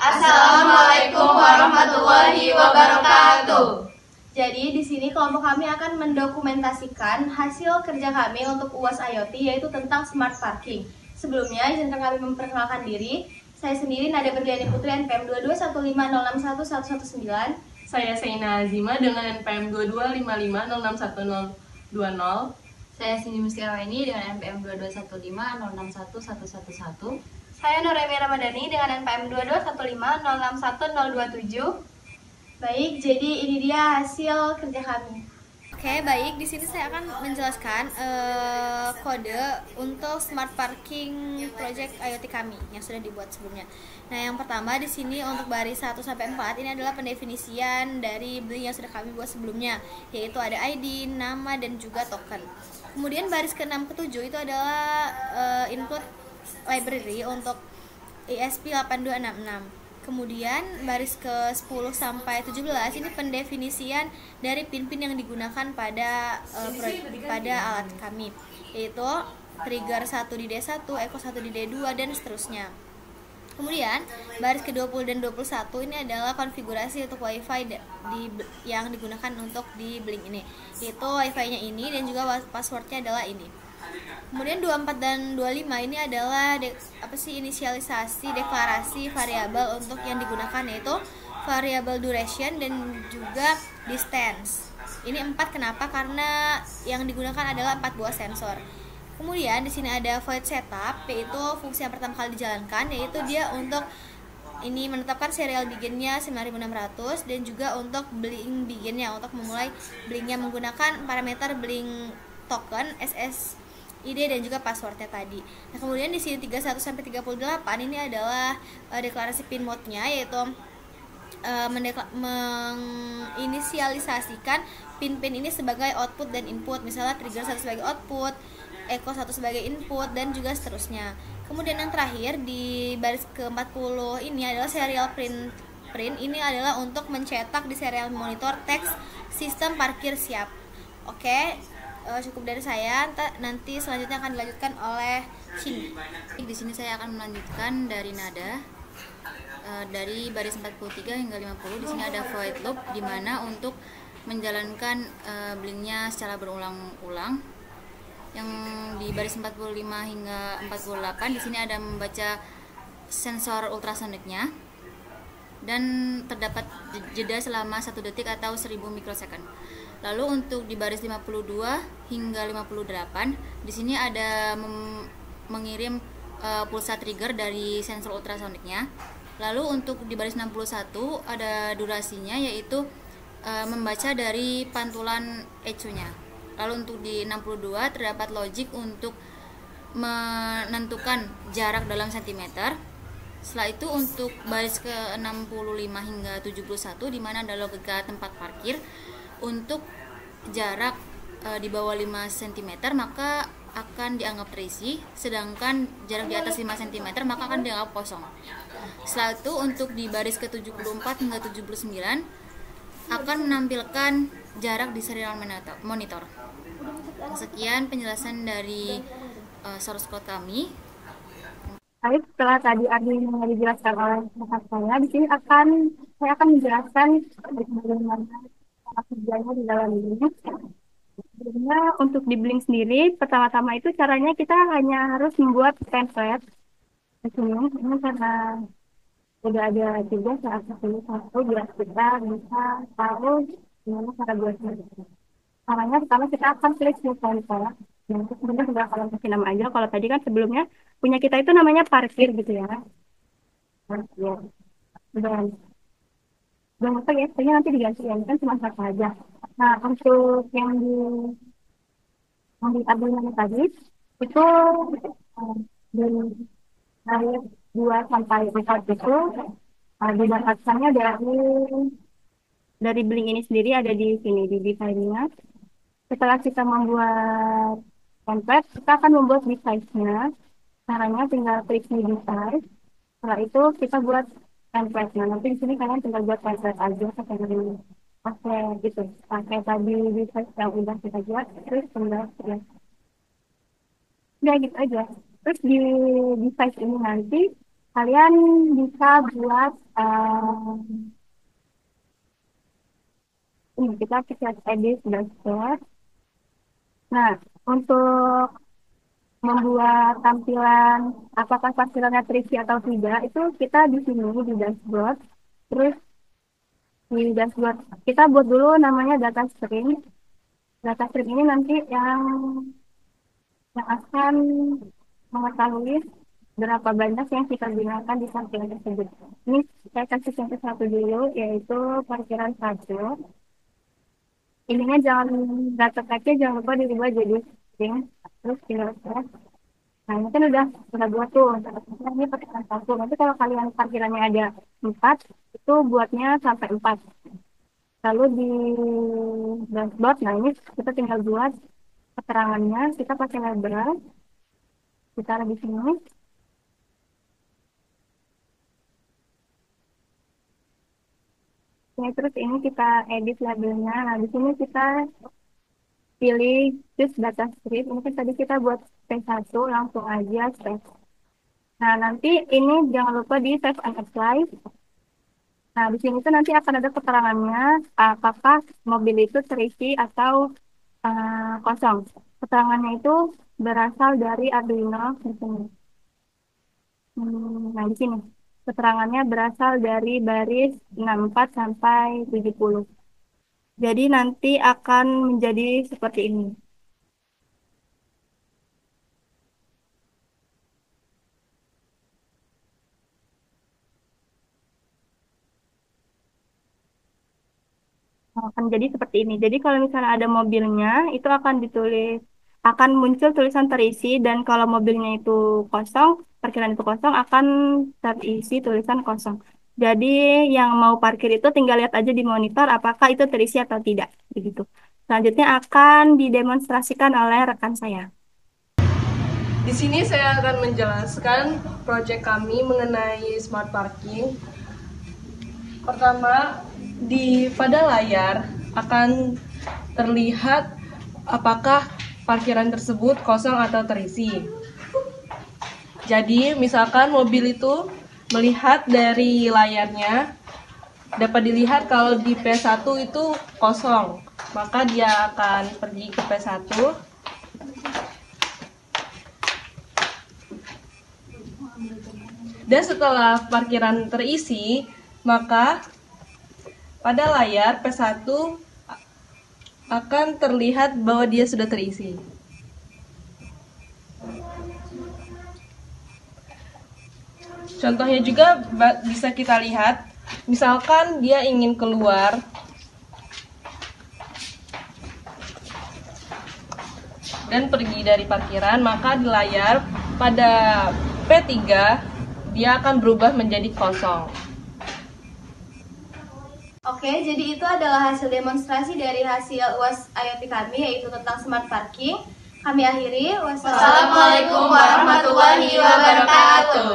Assalamualaikum warahmatullahi wabarakatuh. Jadi di sini kelompok kami akan mendokumentasikan hasil kerja kami untuk UAS IoT, yaitu tentang smart parking. Sebelumnya, izinkan kami memperkenalkan diri. Saya sendiri Nada Berliani Putri, NPM 221506119. Saya Seina Azima dengan NPM 2255061020. Saya Cindy Mustiaweni dengan NPM 22150611111. Saya Nuremi Ramadhani dengan NPM 22150611027. Baik, jadi ini dia hasil kerja kami. Oke, baik. Di sini saya akan menjelaskan kode untuk smart parking project IoT kami yang sudah dibuat sebelumnya. Nah, yang pertama di sini untuk baris 1 sampai 4 ini adalah pendefinisian dari bling yang sudah kami buat sebelumnya, yaitu ada ID, nama dan juga token. Kemudian baris ke-6 ke-7 itu adalah input library untuk ESP8266. Kemudian baris ke-10 sampai 17 ini pendefinisian dari pin-pin yang digunakan pada alat kami, yaitu trigger 1 di D1, echo 1 di D2 dan seterusnya. Kemudian baris ke-20 dan 21 ini adalah konfigurasi untuk WiFi yang digunakan untuk di Blink ini, yaitu WiFi-nya ini dan juga passwordnya adalah ini. Kemudian 24 dan 25 ini adalah inisialisasi deklarasi variabel untuk yang digunakan, yaitu variabel duration dan juga distance. Ini 4 kenapa? Karena yang digunakan adalah 4 buah sensor. Kemudian di sini ada void setup, yaitu fungsi yang pertama kali dijalankan, yaitu dia untuk ini menetapkan serial beginnya 9600 dan juga untuk blink beginnya untuk memulai blinknya menggunakan parameter blink token SSID dan juga passwordnya tadi. Nah, kemudian di sini 31 sampai 38 ini adalah deklarasi pin mode-nya, yaitu menginisialisasikan pin-pin ini sebagai output dan input. Misalnya trigger 1 sebagai output, echo 1 sebagai input dan juga seterusnya. Kemudian yang terakhir di baris ke-40 ini adalah serial print. Ini adalah untuk mencetak di serial monitor teks sistem parkir siap. Oke. Cukup dari saya. Nanti selanjutnya akan dilanjutkan oleh Cindy. Di sini saya akan melanjutkan dari Nada, dari baris 43 hingga 50. Di sini ada void loop, di mana untuk menjalankan blinknya secara berulang-ulang. Yang di baris 45 hingga 48 di sini ada membaca sensor ultrasoniknya dan terdapat jeda selama 1 detik atau 1000 mikrosecond. Lalu untuk di baris 52 hingga 58 di sini ada mengirim pulsa trigger dari sensor ultrasoniknya. Lalu untuk di baris 61 ada durasinya, yaitu membaca dari pantulan echo-nya. Lalu untuk di 62 terdapat logic untuk menentukan jarak dalam sentimeter. Setelah itu untuk baris ke 65 hingga 71 di mana ada logika tempat parkir. Untuk jarak di bawah 5 cm maka akan dianggap terisi, sedangkan jarak di atas 5 cm maka akan dianggap kosong. Setelah itu untuk di baris ke 74 hingga 79 akan menampilkan jarak di serial monitor. Sekian penjelasan dari source code kami. Baik, setelah tadi dijelaskan oleh rekan saya, di sini saya akan menjelaskan bagaimana cara kerjanya di dalam Blink. Sebenarnya untuk di Blink sendiri, pertama-tama itu caranya kita hanya harus membuat template. Di sini, ini karena sudah ada juga saat satu biar kita bisa tahu gimana cara buatnya. Caranya pertama kita akan klik new template. Nah, itu sebenarnya sudah kalian kasih nama aja. Kalau tadi kan sebelumnya punya kita itu namanya parkir gitu ya. Parkir. Dan jangan lupa ya, kayaknya nanti diganti ya, kan cuma satu aja. Nah, untuk yang di tabelnya tadi itu dari 2 sampai 4 itu didapatkannya dari Blink ini sendiri ada di sini di desainnya. Setelah kita membuat template, kita akan membuat device-nya. Caranya tinggal klik di device. Setelah itu kita buat template. Nah, nanti di sini kalian tinggal buat template aja pakai gitu. Pakai tadi device yang udah kita buat, terus tinggal ya. Udah gitu aja. Terus di device ini nanti kalian bisa buat Um, ini kita edit dashboard. Nah, untuk membuat tampilan apakah parkirannya terisi atau tidak, itu kita di sini di dashboard. Terus di dashboard kita buat dulu namanya data stream. Data stream ini nanti yang akan mengetahui berapa banyak yang kita gunakan di parkiran tersebut. Ini saya kasih contoh satu dulu, yaitu parkiran satu. Ininya jangan, data tag-nya jangan lupa dirubah jadi string. Terus tinggal press. Nah, ini kan udah buat tuh. Ini parkiran satu. Nanti kalau kalian parkirannya ada 4, itu buatnya sampai 4. Lalu di dashboard, nah ini kita tinggal buat keterangannya. Kita pakai label. Kita ada di sini. Ya, terus ini kita edit labelnya. Nah, di sini kita pilih choose data strip. Ini kan tadi kita buat P1, langsung aja save. Nah, nanti ini jangan lupa di save and apply. Nah, di sini tuh nanti akan ada keterangannya apakah mobil itu terisi atau kosong. Keterangannya itu berasal dari Arduino di sini. Nah, di sini keterangannya berasal dari baris 64 sampai 70. Jadi nanti akan menjadi seperti ini. Akan jadi seperti ini. Jadi kalau misalnya ada mobilnya, itu akan muncul tulisan terisi, dan kalau mobilnya itu kosong, parkiran itu kosong, akan terisi tulisan kosong. Jadi yang mau parkir itu tinggal lihat aja di monitor apakah itu terisi atau tidak, begitu. Selanjutnya akan didemonstrasikan oleh rekan saya. Di sini saya akan menjelaskan proyek kami mengenai smart parking. Pertama, pada layar akan terlihat apakah parkiran tersebut kosong atau terisi. Jadi, misalkan mobil itu melihat dari layarnya, dapat dilihat kalau di P1 itu kosong, maka dia akan pergi ke P1. Dan setelah parkiran terisi, maka pada layar P1 akan terlihat bahwa dia sudah terisi. Contohnya juga bisa kita lihat, misalkan dia ingin keluar dan pergi dari parkiran, maka di layar pada P3 dia akan berubah menjadi kosong. Oke, jadi itu adalah hasil demonstrasi dari hasil UAS IoT kami, yaitu tentang smart parking. Kami akhiri. Wassalamualaikum warahmatullahi wabarakatuh.